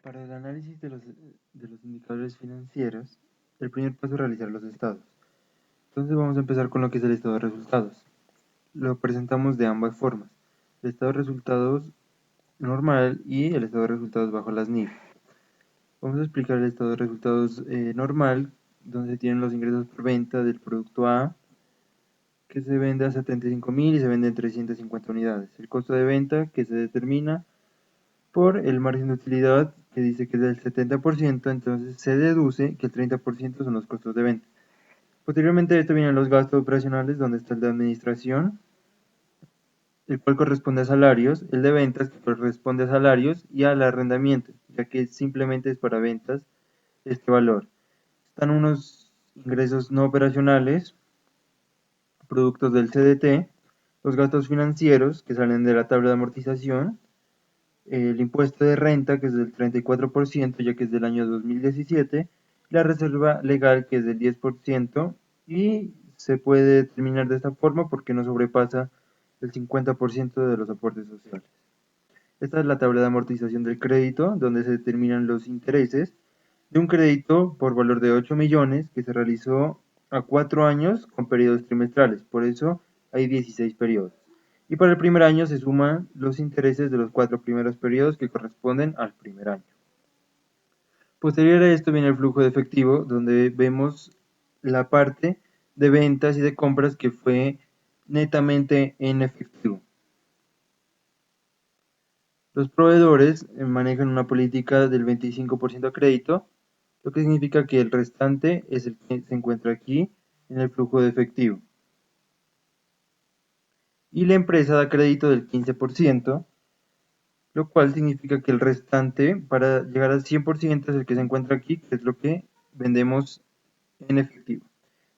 Para el análisis de los indicadores financieros, el primer paso es realizar los estados. Entonces vamos a empezar con lo que es el estado de resultados. Lo presentamos de ambas formas, el estado de resultados normal y el estado de resultados bajo las NIF. Vamos a explicar el estado de resultados normal, donde se tienen los ingresos por venta del producto A, que se vende a 75.000 y se vende en 350 unidades. El costo de venta, que se determina por el margen de utilidad, que dice que es del 70%, entonces se deduce que el 30% son los costos de venta. Posteriormente a esto vienen los gastos operacionales, donde está el de administración, el cual corresponde a salarios, el de ventas, que corresponde a salarios, y al arrendamiento, ya que simplemente es para ventas este valor. Están unos ingresos no operacionales, productos del CDT, los gastos financieros, que salen de la tabla de amortización, el impuesto de renta, que es del 34%, ya que es del año 2017, la reserva legal, que es del 10%, y se puede determinar de esta forma porque no sobrepasa el 50% de los aportes sociales. Esta es la tabla de amortización del crédito, donde se determinan los intereses de un crédito por valor de 8 millones que se realizó a 4 años con periodos trimestrales, por eso hay 16 periodos. Y para el primer año se suman los intereses de los 4 primeros periodos que corresponden al primer año. Posterior a esto viene el flujo de efectivo, donde vemos la parte de ventas y de compras que fue netamente en efectivo. Los proveedores manejan una política del 25% a crédito, lo que significa que el restante es el que se encuentra aquí en el flujo de efectivo. Y la empresa da crédito del 15%, lo cual significa que el restante para llegar al 100% es el que se encuentra aquí, que es lo que vendemos en efectivo.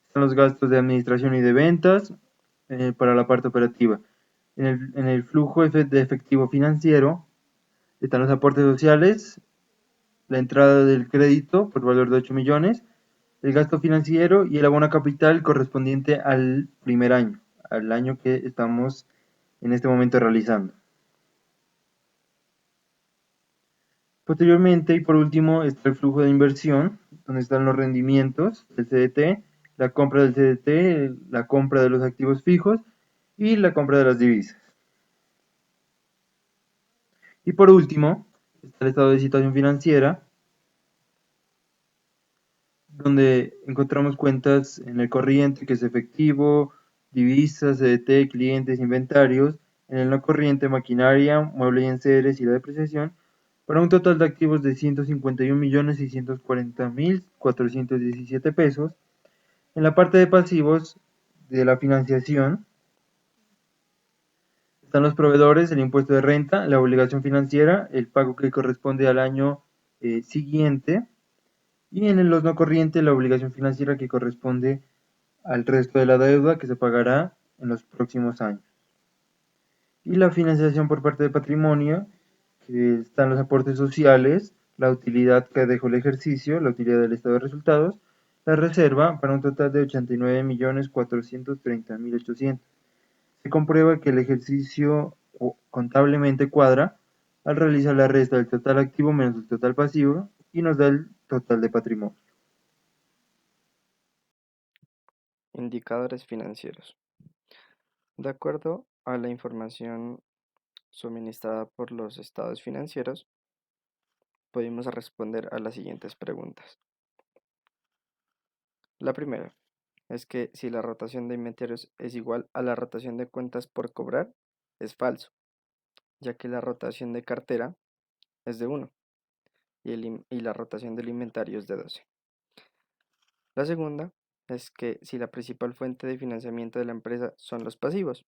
Están los gastos de administración y de ventas para la parte operativa. En el flujo de efectivo financiero están los aportes sociales, la entrada del crédito por valor de 8 millones, el gasto financiero y el abono capital correspondiente al primer año, al año que estamos en este momento realizando. Posteriormente y por último está el flujo de inversión, donde están los rendimientos del CDT, la compra del CDT, la compra de los activos fijos y la compra de las divisas. Y por último está el estado de situación financiera, donde encontramos cuentas en el corriente, que es efectivo, divisas, CDT, clientes, inventarios, en el no corriente, maquinaria, mueble y enseres y la depreciación, para un total de activos de 151.640.417 pesos. En la parte de pasivos de la financiación están los proveedores, el impuesto de renta, la obligación financiera, el pago que corresponde al año siguiente, y en los no corrientes la obligación financiera que corresponde al resto de la deuda que se pagará en los próximos años. Y la financiación por parte de patrimonio, que están los aportes sociales, la utilidad que dejó el ejercicio, la utilidad del estado de resultados, la reserva para un total de 89.430.800. Se comprueba que el ejercicio contablemente cuadra al realizar la resta del total activo menos el total pasivo y nos da el total de patrimonio. Indicadores financieros. De acuerdo a la información suministrada por los estados financieros, podemos responder a las siguientes preguntas. La primera es que si la rotación de inventarios es igual a la rotación de cuentas por cobrar, es falso, ya que la rotación de cartera es de 1 y la rotación del inventario es de 12. La segunda es que si la principal fuente de financiamiento de la empresa son los pasivos,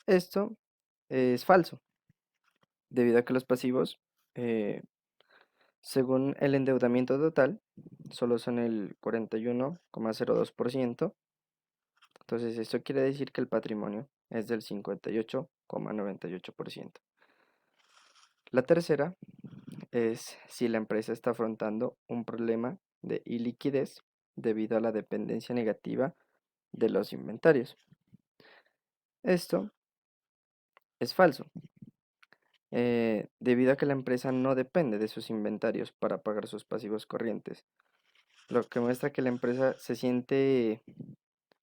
esto es falso, debido a que los pasivos, eh, según el endeudamiento total, solo son el 41,02%. Entonces, esto quiere decir que el patrimonio es del 58,98%. La tercera es si la empresa está afrontando un problema de iliquidez debido a la dependencia negativa de los inventarios. Esto es falso, debido a que la empresa no depende de sus inventarios para pagar sus pasivos corrientes, lo que muestra que la empresa se siente,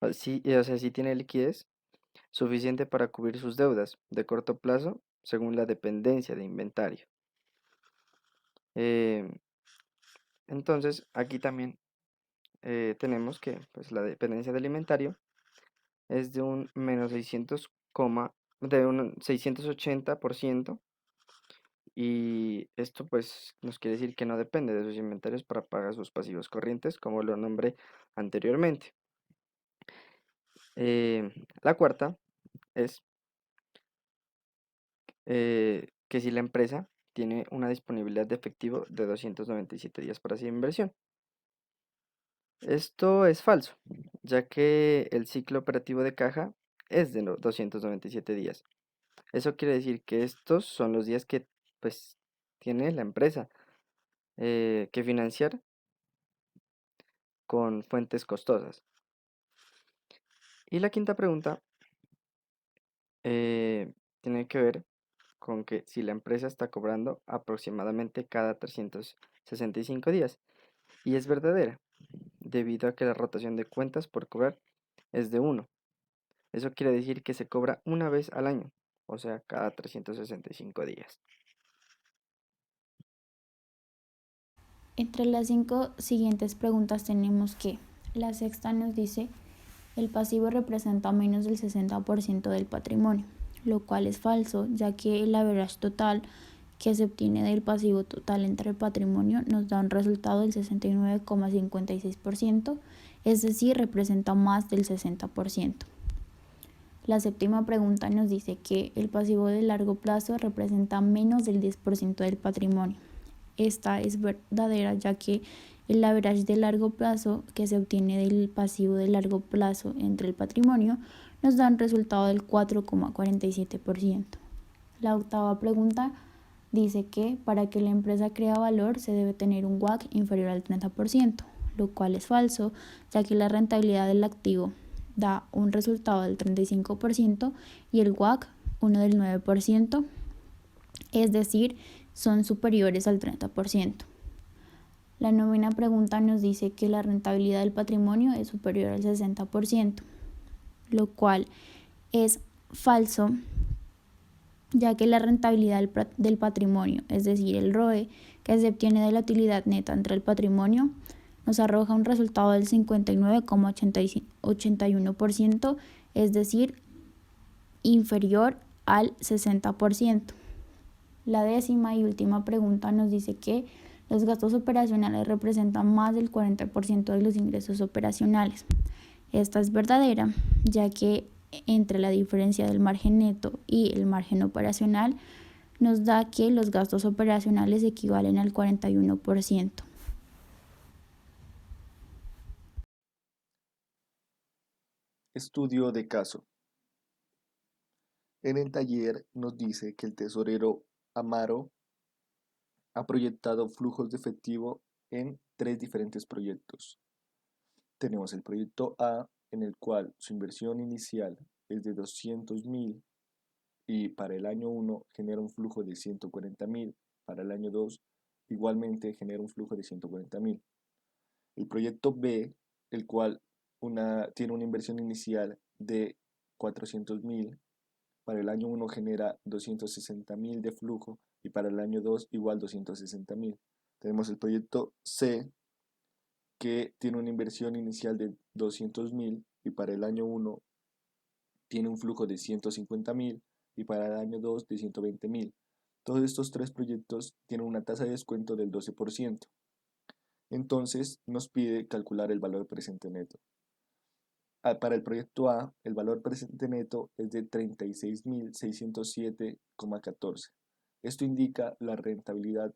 o sea, sí tiene liquidez suficiente para cubrir sus deudas de corto plazo según la dependencia de inventario. Eh, entonces, aquí también tenemos que pues, la dependencia del inventario es de un menos 680%, y esto pues nos quiere decir que no depende de sus inventarios para pagar sus pasivos corrientes, como lo nombré anteriormente. La cuarta es que si la empresa tiene una disponibilidad de efectivo de 297 días para hacer inversión. Esto es falso, ya que el ciclo operativo de caja es de 297 días. Eso quiere decir que estos son los días que pues tiene la empresa que financiar con fuentes costosas. Y la quinta pregunta tiene que ver con que si la empresa está cobrando aproximadamente cada 365 días. Y es verdadera, debido a que la rotación de cuentas por cobrar es de 1. Eso quiere decir que se cobra una vez al año, o sea, cada 365 días. Entre las 5 siguientes preguntas tenemos que la sexta nos dice: el pasivo representa menos del 60% del patrimonio, lo cual es falso, ya que el average total que se obtiene del pasivo total entre el patrimonio nos da un resultado del 69,56%, es decir, representa más del 60%. La séptima pregunta nos dice que el pasivo de largo plazo representa menos del 10% del patrimonio. Esta es verdadera, ya que el average de largo plazo que se obtiene del pasivo de largo plazo entre el patrimonio nos da un resultado del 4,47%. La octava pregunta dice que para que la empresa cree valor se debe tener un WACC inferior al 30%, lo cual es falso, ya que la rentabilidad del activo da un resultado del 35% y el WACC uno del 9%, es decir, son superiores al 30%. La novena pregunta nos dice que la rentabilidad del patrimonio es superior al 60%, lo cual es falso, ya que la rentabilidad del patrimonio, es decir, el ROE, que se obtiene de la utilidad neta entre el patrimonio, nos arroja un resultado del 59,81%, es decir, inferior al 60%. La décima y última pregunta nos dice que los gastos operacionales representan más del 40% de los ingresos operacionales. Esta es verdadera, ya que entre la diferencia del margen neto y el margen operacional nos da que los gastos operacionales equivalen al 41%. Estudio de caso. En el taller nos dice que el tesorero Amaro ha proyectado flujos de efectivo en 3 diferentes proyectos. Tenemos el proyecto A, en el cual su inversión inicial es de 200.000 y para el año 1 genera un flujo de 140.000, para el año 2 igualmente genera un flujo de 140.000. El proyecto B, el cual tiene una inversión inicial de 400.000, para el año 1 genera 260.000 de flujo y para el año 2 igual 260.000. Tenemos el proyecto C, que tiene una inversión inicial de 200.000 y para el año 1 tiene un flujo de 150.000 y para el año 2 de 120.000. Todos estos 3 proyectos tienen una tasa de descuento del 12%. Entonces nos pide calcular el valor presente neto. Para el proyecto A, el valor presente neto es de 36.607,14. Esto indica la rentabilidad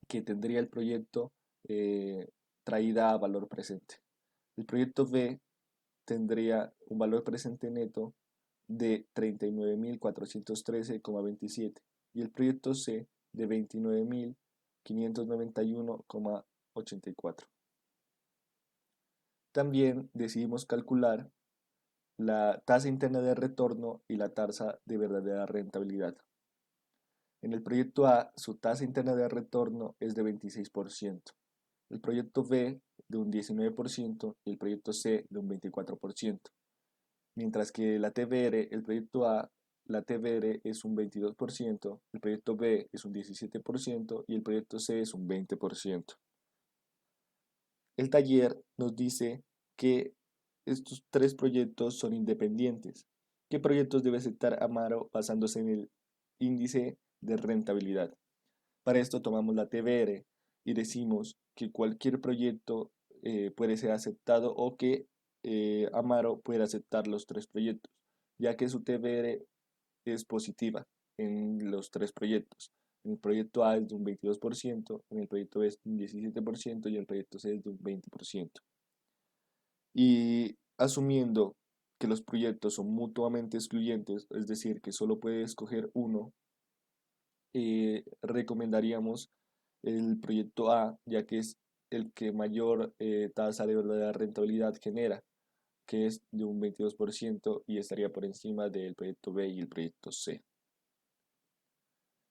que tendría el proyecto traída a valor presente. El proyecto B tendría un valor presente neto de 39.413,27 y el proyecto C de 29.591,84. También decidimos calcular la tasa interna de retorno y la tasa de verdadera rentabilidad. En el proyecto A, su tasa interna de retorno es de 26%, el proyecto B de un 19% y el proyecto C de un 24%. Mientras que la TBR, el proyecto A, la TBR es un 22%, el proyecto B es un 17% y el proyecto C es un 20%. El taller nos dice que estos tres proyectos son independientes. ¿Qué proyectos debe aceptar Amaro basándose en el índice de rentabilidad? Para esto tomamos la TBR y decimos que cualquier proyecto puede ser aceptado o que Amaro puede aceptar los tres proyectos, ya que su TBR es positiva en los tres proyectos. En el proyecto A es de un 22%, en el proyecto B es de un 17% y en el proyecto C es de un 20%. Y asumiendo que los proyectos son mutuamente excluyentes, es decir, que solo puede escoger uno, recomendaríamos el proyecto A, ya que es el que mayor tasa de verdadera rentabilidad genera, que es de un 22% y estaría por encima del proyecto B y el proyecto C.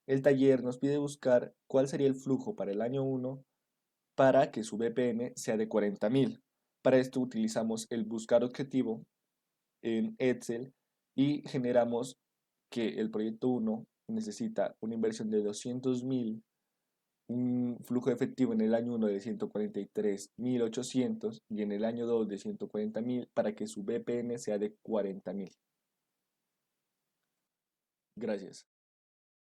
El taller nos pide buscar cuál sería el flujo para el año 1 para que su BPM sea de 40.000. Para esto utilizamos el buscar objetivo en Excel y generamos que el proyecto 1 necesita una inversión de 200.000, un flujo efectivo en el año 1 de 143.800 y en el año 2 de 140.000 para que su BPM sea de 40.000. Gracias.